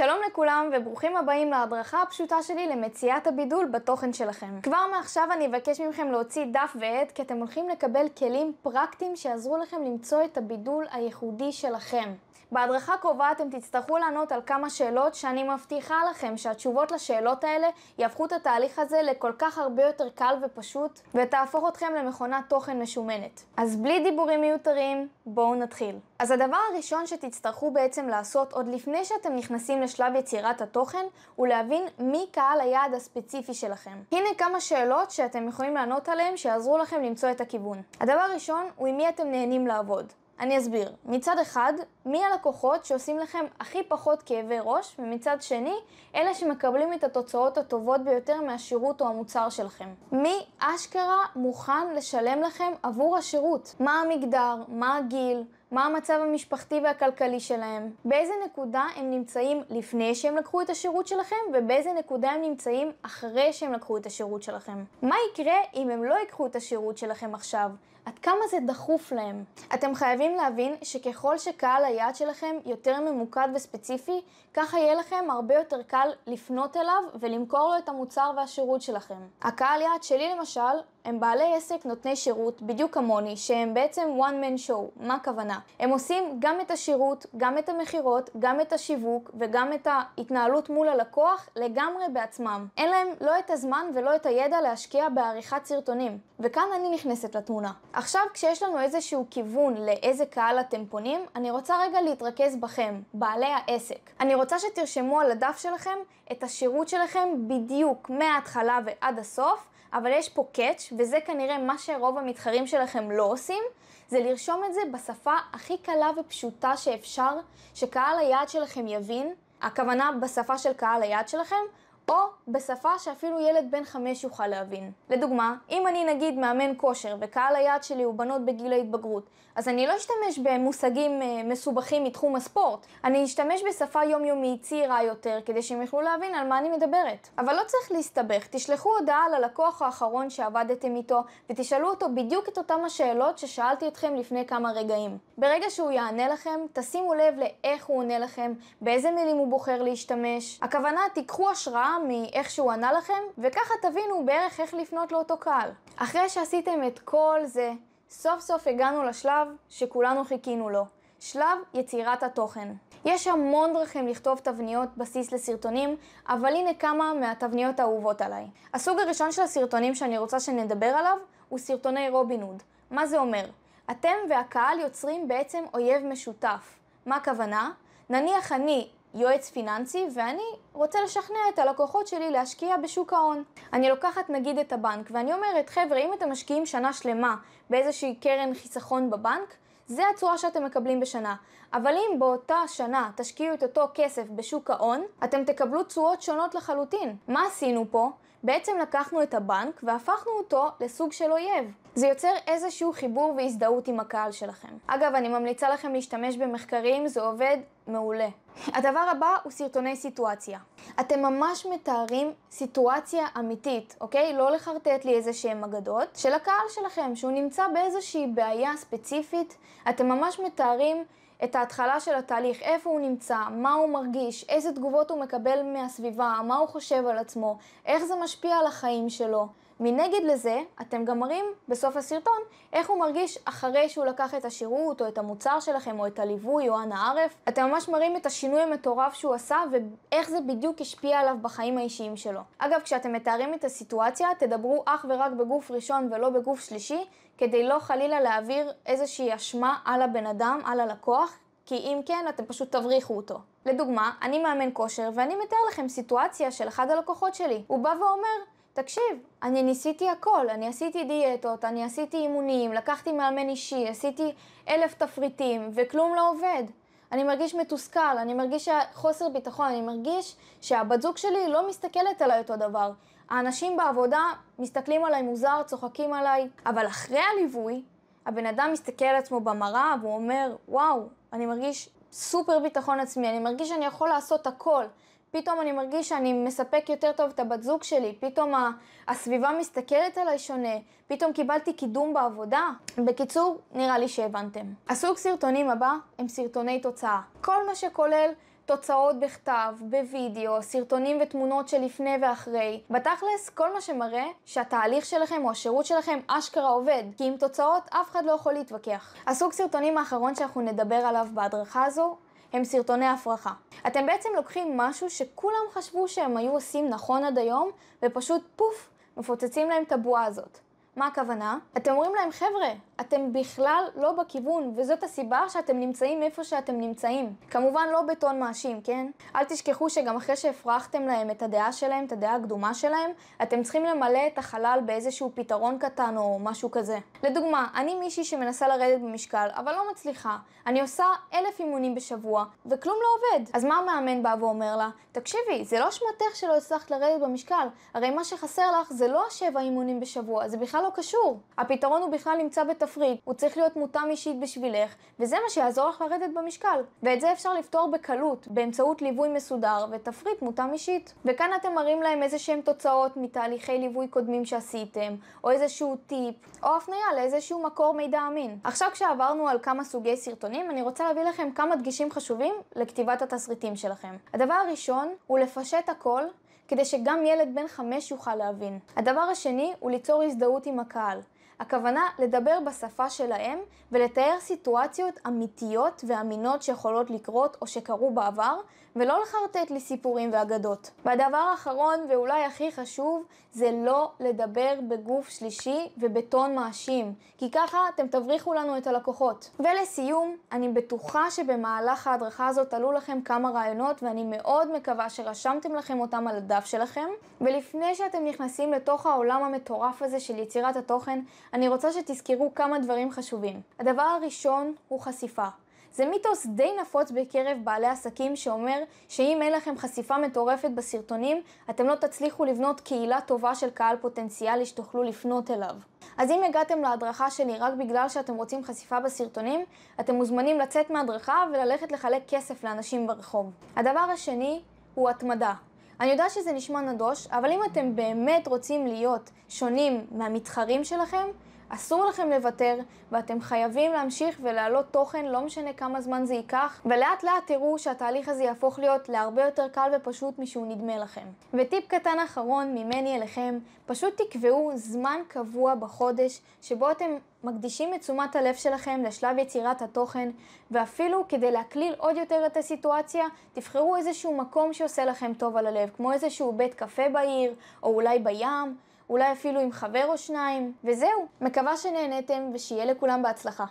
שלום לכולם וברוכים הבאים להדרכה הפשוטה שלי למציאת הבידול בתוכן שלכם. כבר מעכשיו אני אבקש מכם להוציא דף ועט כי אתם הולכים לקבל כלים פרקטיים שיעזרו לכם למצוא את הבידול הייחודי שלכם. בהדרכה קרובה אתם תצטרכו לענות על כמה שאלות שאני מבטיחה לכם שהתשובות לשאלות האלה יהפכו את התהליך הזה לכל כך הרבה יותר קל ופשוט ותהפוך אתכם למכונת תוכן משומנת. אז בלי דיבורים מיותרים, בואו נתחיל. אז הדבר הראשון שתצטרכו בעצם לעשות עוד לפני שאתם נכנסים לשלב יצירת התוכן הוא להבין מי קהל היעד הספציפי שלכם. הנה כמה שאלות שאתם יכולים לענות עליהן שיעזרו לכם למצוא את הכיוון. הדבר הראשון הוא עם מי אתם נהנים לעבוד. אני אסביר. מצד אחד, מי הלקוחות שעושים לכם הכי פחות כאבי ראש, ומצד שני, אלה שמקבלים את התוצאות הטובות ביותר מהשירות או המוצר שלכם. מי אשכרה מוכן לשלם לכם עבור השירות? מה המגדר? מה הגיל? מה המצב המשפחתי והכלכלי שלהם? באיזה נקודה הם נמצאים לפני שהם לקחו את השירות שלכם, ובאיזה נקודה הם נמצאים אחרי שהם לקחו את השירות שלכם? מה יקרה אם הם לא יקחו את השירות שלכם עכשיו? עד כמה זה דחוף להם? אתם חייבים להבין שככל שקהל היעד שלכם יותר ממוקד וספציפי, ככה יהיה לכם הרבה יותר קל לפנות אליו ולמכור לו את המוצר והשירות שלכם. הקהל יעד שלי למשל, הם בעלי עסק נותני שירות בדיוק כמוני, שהם בעצם one man show. מה הכוונה? הם עושים גם את השירות, גם את המחירות, גם את השיווק וגם את ההתנהלות מול הלקוח לגמרי בעצמם. אין להם לא את הזמן ולא את הידע להשקיע בעריכת סרטונים. וכאן אני נכנסת לתמונה. עכשיו כשיש לנו איזשהו כיוון לאיזה קהל אתם פונים, אני רוצה רגע להתרכז בכם, בעלי העסק. אני רוצה שתרשמו על הדף שלכם את השירות שלכם בדיוק מההתחלה ועד הסוף, אבל יש פה קאץ' וזה כנראה מה שרוב המתחרים שלכם לא עושים, זה לרשום את זה בשפה הכי קלה ופשוטה שאפשר, שקהל היעד שלכם יבין, הכוונה בשפה של קהל היעד שלכם, או בשפה שאפילו ילד בן 5 יוכל להבין. לדוגמה, אם אני נגיד מאמן כושר וקהל היעד שלי הוא בנות בגיל ההתבגרות, אז אני לא אשתמש במושגים מסובכים מתחום הספורט. אני אשתמש בשפה יומיומית צעירה יותר כדי שהם יוכלו להבין על מה אני מדברת. אבל לא צריך להסתבך, תשלחו הודעה ללקוח האחרון שעבדתם איתו ותשאלו אותו בדיוק את אותם השאלות ששאלתי אתכם לפני כמה רגעים. ברגע שהוא יענה לכם, תשימו לב לאיך הוא עונה לכם, באיזה מילים הוא בוחר להשתמש. הכוונה, תיקחו השראה מאיך שהוא ענה לכם, וככה תבינו בערך איך לפנות לאותו קהל. אחרי שעשיתם את כל זה, סוף סוף הגענו לשלב שכולנו חיכינו לו. שלב יצירת התוכן. יש המון דרכים לכתוב תבניות בסיס לסרטונים, אבל הנה כמה מהתבניות האהובות עליי. הסוג הראשון של הסרטונים שאני רוצה שנדבר עליו, הוא סרטוני רובין הוד. מה זה אומר? אתם והקהל יוצרים בעצם אויב משותף. מה הכוונה? נניח אני יועץ פיננסי ואני רוצה לשכנע את הלקוחות שלי להשקיע בשוק ההון. אני לוקחת נגיד את הבנק ואני אומרת, חבר'ה, אם אתם משקיעים שנה שלמה באיזושהי קרן חיסכון בבנק, זה הצורה שאתם מקבלים בשנה. אבל אם באותה שנה תשקיעו את אותו כסף בשוק ההון, אתם תקבלו תשואות שונות לחלוטין. מה עשינו פה? בעצם לקחנו את הבנק והפכנו אותו לסוג של אויב. זה יוצר איזשהו חיבור והזדהות עם הקהל שלכם. אגב, אני ממליצה לכם להשתמש במחקרים, זה עובד מעולה. הדבר הבא הוא סרטוני סיטואציה. אתם ממש מתארים סיטואציה אמיתית, אוקיי? לא לחרטט לי איזה שהם אגדות, של הקהל שלכם, שהוא נמצא באיזושהי בעיה ספציפית. אתם ממש מתארים את ההתחלה של התהליך, איפה הוא נמצא, מה הוא מרגיש, איזה תגובות הוא מקבל מהסביבה, מה הוא חושב על עצמו, איך זה משפיע על החיים שלו. מנגד לזה, אתם גם מראים בסוף הסרטון איך הוא מרגיש אחרי שהוא לקח את השירות או את המוצר שלכם או את הליווי או הנערף. אתם ממש מראים את השינוי המטורף שהוא עשה ואיך זה בדיוק השפיע עליו בחיים האישיים שלו. אגב, כשאתם מתארים את הסיטואציה, תדברו אך ורק בגוף ראשון ולא בגוף שלישי, כדי לא חלילה להעביר איזושהי אשמה על הבן אדם, על הלקוח, כי אם כן, אתם פשוט תבריחו אותו. לדוגמה, אני מאמן כושר ואני מתאר לכם סיטואציה של אחד הלקוחות שלי. הוא בא ואומר, תקשיב, אני ניסיתי הכל, אני עשיתי דיאטות, אני עשיתי אימונים, לקחתי מאמן אישי, עשיתי 1000 תפריטים וכלום לא עובד. אני מרגיש מתוסכל, אני מרגיש חוסר ביטחון, אני מרגיש שהבת זוג שלי לא מסתכלת עליי אותו דבר. האנשים בעבודה מסתכלים עליי מוזר, צוחקים עליי, אבל אחרי הליווי, הבן אדם מסתכל על עצמו במראה והוא אומר, וואו, אני מרגיש סופר ביטחון עצמי, אני מרגיש שאני יכול לעשות הכל. פתאום אני מרגיש שאני מספק יותר טוב את הבת זוג שלי, פתאום הסביבה מסתכלת עליי שונה, פתאום קיבלתי קידום בעבודה. בקיצור, נראה לי שהבנתם. הסוג סרטונים הבא הם סרטוני תוצאה. כל מה שכולל תוצאות בכתב, בווידאו, סרטונים ותמונות של לפני ואחרי. בתכלס, כל מה שמראה שהתהליך שלכם או השירות שלכם אשכרה עובד, כי עם תוצאות אף אחד לא יכול להתווכח. הסוג סרטונים האחרון שאנחנו נדבר עליו בהדרכה הזו הם סרטוני הפרחה. אתם בעצם לוקחים משהו שכולם חשבו שהם היו עושים נכון עד היום, ופשוט פוף, מפוצצים להם את הבועה הזאת. מה הכוונה? אתם אומרים להם, חבר'ה, אתם בכלל לא בכיוון, וזאת הסיבה שאתם נמצאים איפה שאתם נמצאים. כמובן לא בטון מאשים, כן? אל תשכחו שגם אחרי שהפרחתם להם את הדעה שלהם, את הדעה הקדומה שלהם, אתם צריכים למלא את החלל באיזשהו פתרון קטן או משהו כזה. לדוגמה, אני מישהי שמנסה לרדת במשקל, אבל לא מצליחה. אני עושה 1,000 אימונים בשבוע, וכלום לא עובד. אז מה המאמן בא ואומר לה? תקשיבי, זה לא אשמתך שלא הצלחת לרדת במשקל. הרי מה שחסר לך זה לא 7 אימונים בשבוע, זה בכלל לא קשור. הפתרון הוא בכלל נמצא בתפריט, הוא צריך להיות מותאם אישית בשבילך, וזה מה שיעזור לך לרדת במשקל. ואת זה אפשר לפתור בקלות, באמצעות ליווי מסודר ותפריט מותאם אישית. וכאן אתם מראים להם איזשהם תוצאות מתהליכי ליווי קודמים שעשיתם, או איזשהו טיפ, או הפניה לאיזשהו מקור מידע אמין. עכשיו כשעברנו על כמה סוגי סרטונים, אני רוצה להביא לכם כמה דגשים חשובים לכתיבת התסריטים שלכם. הדבר הראשון הוא לפשט הכל, כדי שגם ילד בן 5 יוכל להבין. הדבר השני הוא ליצור הזדהות עם הקהל. הכוונה לדבר בשפה שלהם ולתאר סיטואציות אמיתיות ואמינות שיכולות לקרות או שקרו בעבר, ולא לחרטט לי סיפורים ואגדות. והדבר האחרון ואולי הכי חשוב זה לא לדבר בגוף שלישי ובטון מאשים, כי ככה אתם תבריחו לנו את הלקוחות. ולסיום, אני בטוחה שבמהלך ההדרכה הזאת עלו לכם כמה רעיונות, ואני מאוד מקווה שרשמתם לכם אותם על הדף שלכם. ולפני שאתם נכנסים לתוך העולם המטורף הזה של יצירת התוכן, אני רוצה שתזכרו כמה דברים חשובים. הדבר הראשון הוא חשיפה. זה מיתוס די נפוץ בקרב בעלי עסקים שאומר שאם אין לכם חשיפה מטורפת בסרטונים, אתם לא תצליחו לבנות קהילה טובה של קהל פוטנציאלי שתוכלו לפנות אליו. אז אם הגעתם להדרכה שלי רק בגלל שאתם רוצים חשיפה בסרטונים, אתם מוזמנים לצאת מההדרכה וללכת לחלק כסף לאנשים ברחוב. הדבר השני הוא התמדה. אני יודעת שזה נשמע נדוש, אבל אם אתם באמת רוצים להיות שונים מהמתחרים שלכם, אסור לכם לוותר, ואתם חייבים להמשיך ולהעלות תוכן, לא משנה כמה זמן זה ייקח, ולאט לאט תראו שהתהליך הזה יהפוך להיות להרבה יותר קל ופשוט משהוא נדמה לכם. וטיפ קטן אחרון ממני אליכם, פשוט תקבעו זמן קבוע בחודש, שבו אתם מקדישים את תשומת הלב שלכם לשלב יצירת התוכן, ואפילו כדי להקליל עוד יותר את הסיטואציה, תבחרו איזשהו מקום שעושה לכם טוב על הלב, כמו איזשהו בית קפה בעיר, או אולי בים, אולי אפילו עם חבר או שניים, וזהו. מקווה שנהנתם ושיהיה לכולם בהצלחה.